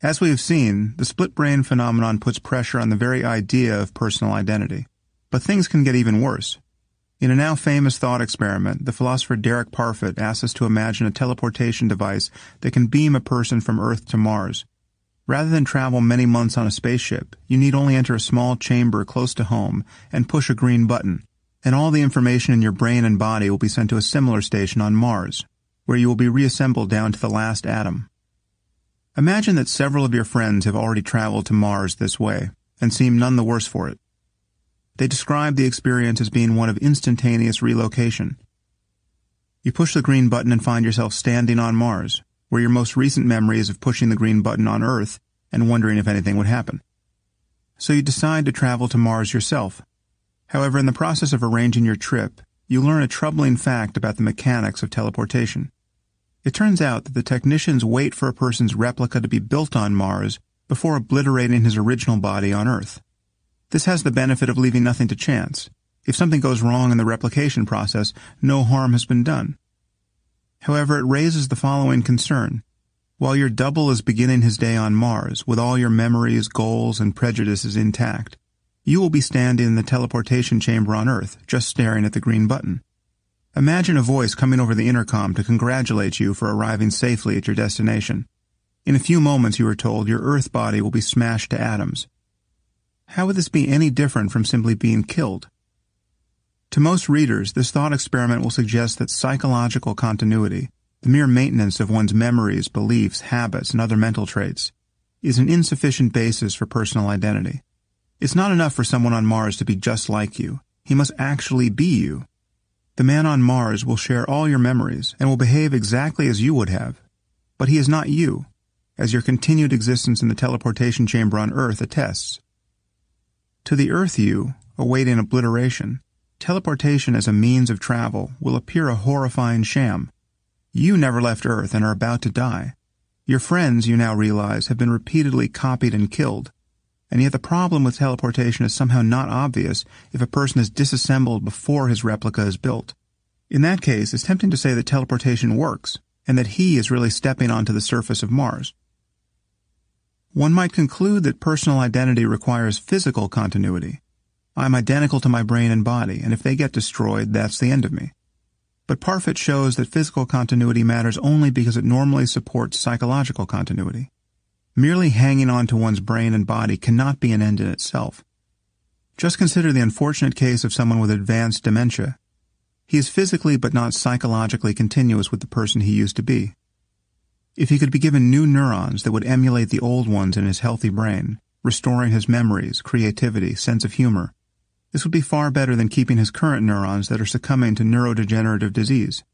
As we have seen, the split brain phenomenon puts pressure on the very idea of personal identity. But things can get even worse. In a now famous thought experiment, the philosopher Derek Parfit asks us to imagine a teleportation device that can beam a person from Earth to Mars. Rather than travel many months on a spaceship, you need only enter a small chamber close to home and push a green button, and all the information in your brain and body will be sent to a similar station on Mars, where you will be reassembled down to the last atom. Imagine that several of your friends have already traveled to Mars this way, and seem none the worse for it. They describe the experience as being one of instantaneous relocation. You push the green button and find yourself standing on Mars, where your most recent memory is of pushing the green button on Earth and wondering if anything would happen. So you decide to travel to Mars yourself. However, in the process of arranging your trip, you learn a troubling fact about the mechanics of teleportation. It turns out that the technicians wait for a person's replica to be built on Mars before obliterating his original body on Earth. This has the benefit of leaving nothing to chance. If something goes wrong in the replication process, no harm has been done. However, it raises the following concern. While your double is beginning his day on Mars, with all your memories, goals, and prejudices intact, you will be standing in the teleportation chamber on Earth, just staring at the green button. Imagine a voice coming over the intercom to congratulate you for arriving safely at your destination. In a few moments, you are told, your Earth body will be smashed to atoms. How would this be any different from simply being killed? To most readers, this thought experiment will suggest that psychological continuity, the mere maintenance of one's memories, beliefs, habits, and other mental traits, is an insufficient basis for personal identity. It's not enough for someone on Mars to be just like you. He must actually be you. The man on Mars will share all your memories and will behave exactly as you would have. But he is not you, as your continued existence in the teleportation chamber on Earth attests. To the Earth you, awaiting obliteration, teleportation as a means of travel will appear a horrifying sham. You never left Earth and are about to die. Your friends, you now realize, have been repeatedly copied and killed. And yet the problem with teleportation is somehow not obvious if a person is disassembled before his replica is built. In that case, it's tempting to say that teleportation works, and that he is really stepping onto the surface of Mars. One might conclude that personal identity requires physical continuity. I'm identical to my brain and body, and if they get destroyed, that's the end of me. But Parfit shows that physical continuity matters only because it normally supports psychological continuity. Merely hanging on to one's brain and body cannot be an end in itself. Just consider the unfortunate case of someone with advanced dementia. He is physically but not psychologically continuous with the person he used to be. If he could be given new neurons that would emulate the old ones in his healthy brain, restoring his memories, creativity, sense of humor, this would be far better than keeping his current neurons that are succumbing to neurodegenerative disease.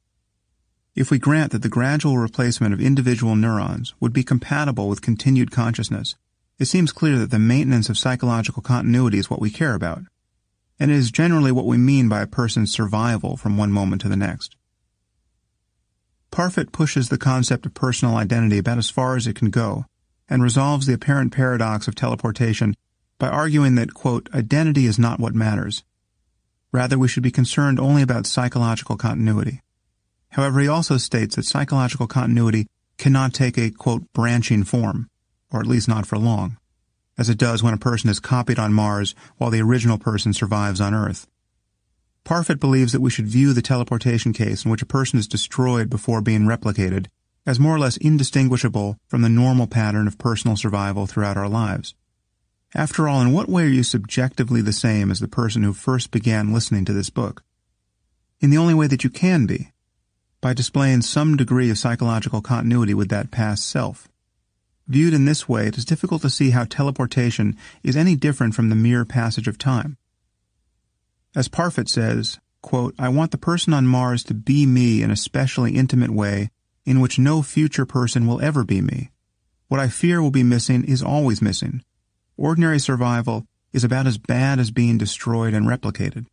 If we grant that the gradual replacement of individual neurons would be compatible with continued consciousness, it seems clear that the maintenance of psychological continuity is what we care about, and it is generally what we mean by a person's survival from one moment to the next. Parfit pushes the concept of personal identity about as far as it can go, and resolves the apparent paradox of teleportation by arguing that, quote, identity is not what matters. Rather, we should be concerned only about psychological continuity. However, he also states that psychological continuity cannot take a, quote, branching form, or at least not for long, as it does when a person is copied on Mars while the original person survives on Earth. Parfit believes that we should view the teleportation case in which a person is destroyed before being replicated as more or less indistinguishable from the normal pattern of personal survival throughout our lives. After all, in what way are you subjectively the same as the person who first began listening to this book? In the only way that you can be, by displaying some degree of psychological continuity with that past self. Viewed in this way, it is difficult to see how teleportation is any different from the mere passage of time. As Parfit says, quote, I want the person on Mars to be me in a specially intimate way in which no future person will ever be me. What I fear will be missing is always missing. Ordinary survival is about as bad as being destroyed and replicated.